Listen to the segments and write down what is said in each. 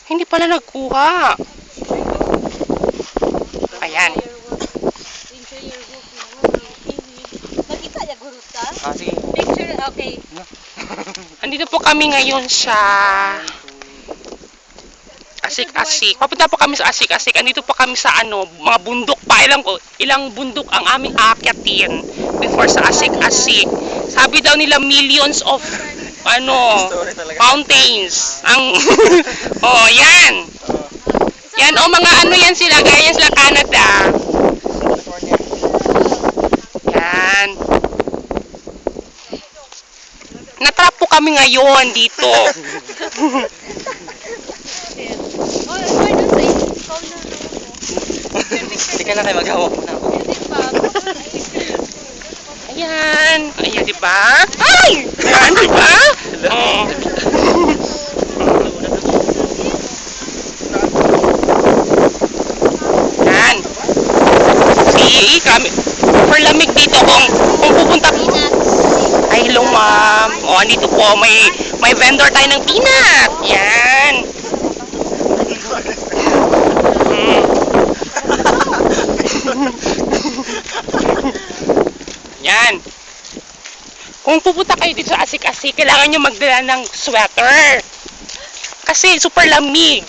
Hindi pala nagkuha. Ayan. Nakita niya gurot ka? Sige. Picture, okay. Andito po kami ngayon sa Asik-Asik. Papunta po kami sa Asik-Asik. Andito po kami sa mga bundok pa. Ilang bundok ang aming aakyatin before sa Asik-Asik. Sabi daw nila millions of mountains. Oh, yan. Yan, mga yan sila. Gaya sila Canada. Yan. Natrap po kami ngayon dito. Hindi ka na kayo maghawak muna ako. Ayan. Ayan, diba? Ay! Ayan, diba? Oh. Ayan. Kami. Super lamig dito kung pupunta. Ay, hello ma'am. O, andito po. May vendor tayo ng peanut. Yan. Yan. Kung pupunta kayo dito sa Asik-Asik, kailangan nyo magdala ng sweater. Kasi super lamig.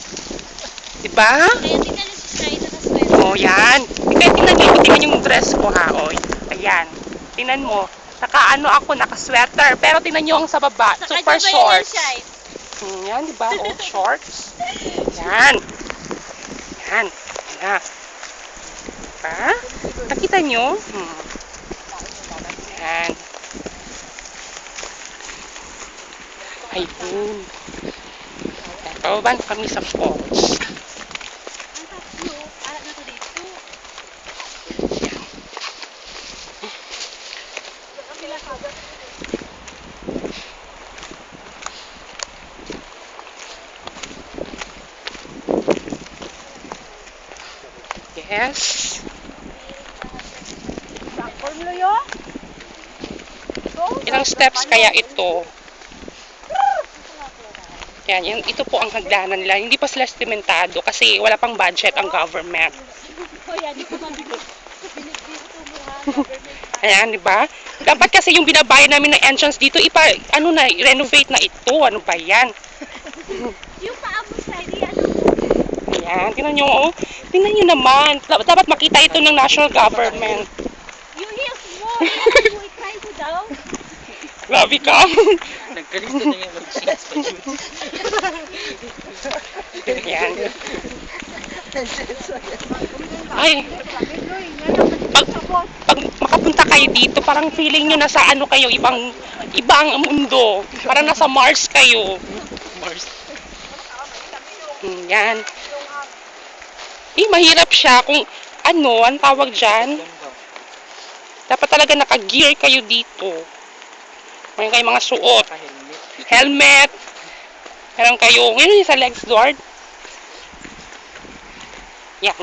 Diba? O, yan. Kaya tingnan yung dress ko ha. O, ayan. Tingnan mo. Naka-sweater. Pero tingnan nyo ang sa baba. Super shorts. Yan, diba? O, shorts. Yan. Yan. Yan. Diba? Nakita nyo? Yan. Ayun. Pababan kami sa falls. Yes. Ilang steps kaya ito? Yan, ito po ang hagdanan nila. Hindi pa sila sementado kasi wala pang budget ang government. Ayan, di ba? Dapat kasi yung binabayad namin ng entrance dito, renovate na ito. Ano ba yan? Yung paabot side, Ayan, tingnan nyo, oh. Tingnan nyo naman. Dapat makita ito ng national government. yung heels mo, i-try mo daw. Grabe ka. Nagkalisto na yung mag-sheets pa yun. Ayan. Ay. Pag makapunta kayo dito, parang feeling nyo nasa kayo, ibang mundo. Parang nasa Mars kayo. Mars. Yan. Mahirap siya kung ang tawag dyan. Dapat talaga naka-gear kayo dito. Mayroon kayong mga suot. Helmet. Meron kayo, ngayon sa legs guard. Yan.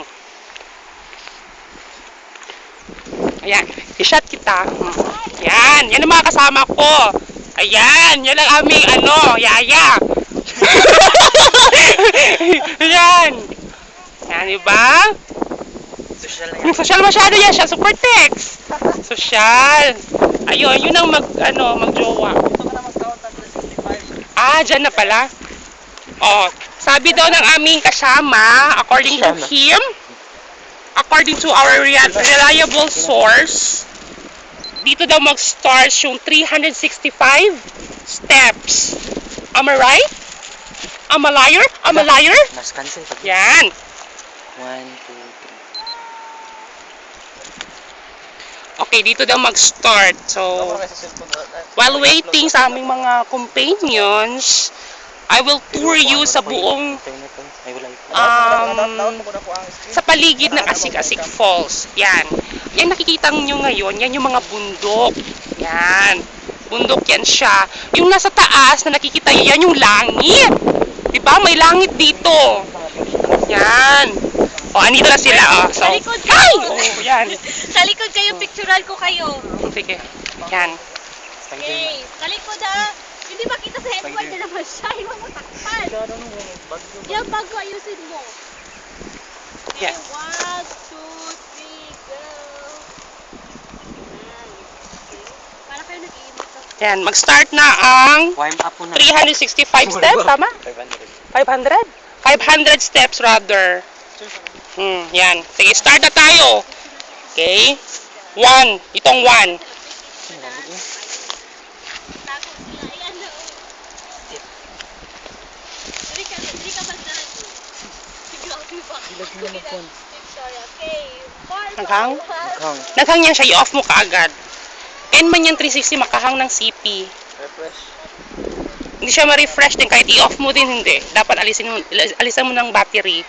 Ayan. I-shot kita. Yan. Yan ang mga kasama ko. Ayan. Yan ang aming yaya. Yan. Yan, diba? Social na yan. Social masyado yan siya. Super text. Social. Ayun, yun ang magjowa. Ito ka na mag-count ng 365. Dyan na pala. Oh, sabi daw ng aming kasama, according to him, according to our reliable source, dito daw mag-start yung 365 steps. Am I right? Am I liar? Am I liar? Mas cancel pag Yan. 1, 2, 3. Okay, dito daw mag-start. So, while waiting sa aming mga companions, I will tour you sa buong sa paligid ng Asik-Asik Falls. Yan. Yan nakikita nyo ngayon, yan yung mga bundok. Yan. Bundok yan siya. Yung nasa taas na nakikita nyo, yan yung langit. Diba? May langit dito. Yan. O, andito na sila. So, Talikod ay! kayo. Oh, yan. Talikod kayo, picturean ko kayo. Sige. Yan. Okay, talikod ha. Hindi makita sa headboard na naman siya. Iwan mo takpan. Yung bago ayusin mo. Okay, Yan. 1, 2, 3, go. Okay. Para kayo nag-iimit ako. Yan, mag-start na ang Warm up muna. 365 steps, tama? 500? 500 steps rather. Yan. Sige, start na tayo. Okay? 1. Itong 1. Tago sila. Ayan na. Dali ka magdahan. Grabe ba? Victoria. Okay. Naghang? Hang. Naghang yan siya, i-off mo kaagad. End man yan 360, makahang ng CP. Refresh. Hindi siya ma-refresh din, kahit i-off mo din, hindi. Dapat alisan mo ng battery.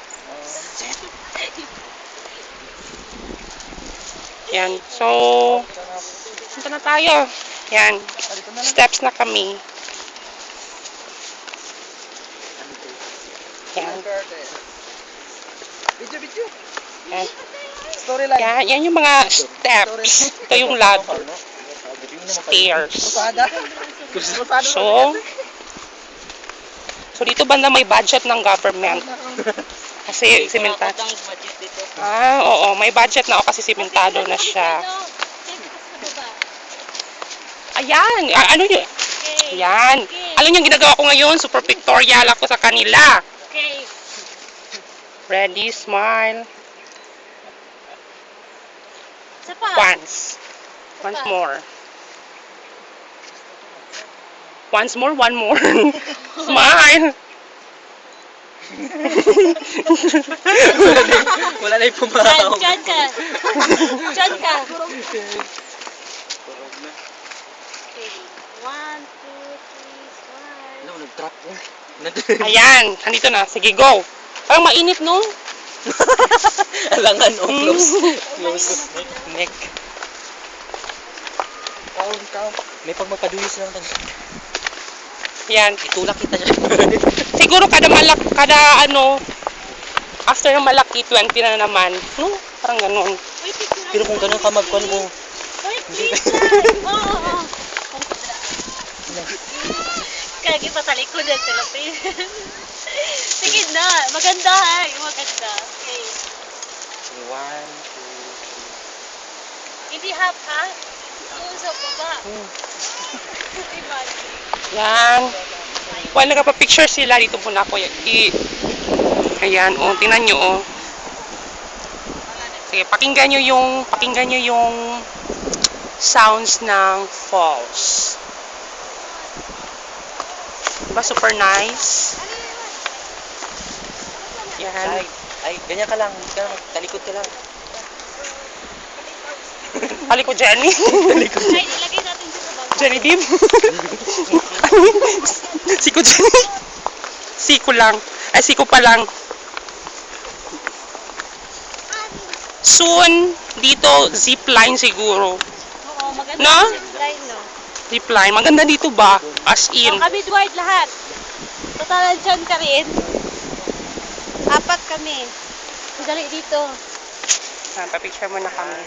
Yan. So, punta na tayo. Yan. Steps na kami. Yan. Video. Yan. Storyline. Yan yung mga steps. Ito yung ladder. Stairs. So dito banda may budget ng government. Kasi simentado. Oo, may budget na kasi simentado na siya. Ayan, ano yun? Ayan. Alam niyo yung ginagawa ko ngayon? Super pictorial ako sa kanila. Okay. Ready, smile. Isa pa. Once. Once more. Once more, one more. Smile. Wala na yung pumahaw. Diyan ka. Diyan ka. Okay. 1, 2, 3, smile. Ano, nag-trap ko. Ayan, nandito na. Sige, go. Parang mainit, no? Alangan, close. Close. Neck. Count. May pag magpaduyos lang tayo. Yan. Itulak kita niya. Siguro kada after ng malaki, 20 na naman. No? Parang ganun. Wait, picture. Pero kung ganun ka magkuhan mo, Wait, please lang. Oo. Kaya pa sa likod ng telapin. Sige na. Maganda ha. Maganda. Okay. 1, 2, Hindi half ha? Doon sa baba. Imagine. Yan. While nagpa-picture sila, dito muna ako. Ayan, oh, tingnan nyo, oh. Sige, pakinggan nyo yung sounds ng falls. Diba super nice? Yan. Ay, ganyan ka lang. Talikod ka lang. Hali ko, Jenny. Ay, ilagay natin sa baba. Jenny Dim. Siko Jenny. Siko lang. Ay, siko pa lang. Soon, dito, zipline siguro. Oo, maganda No? yung zipline, no? Zipline. Maganda dito ba? As in. Oh, kami Dwight lahat. Total dyan ka rin. 4 kami. Dali dito. Papicture mo na kami.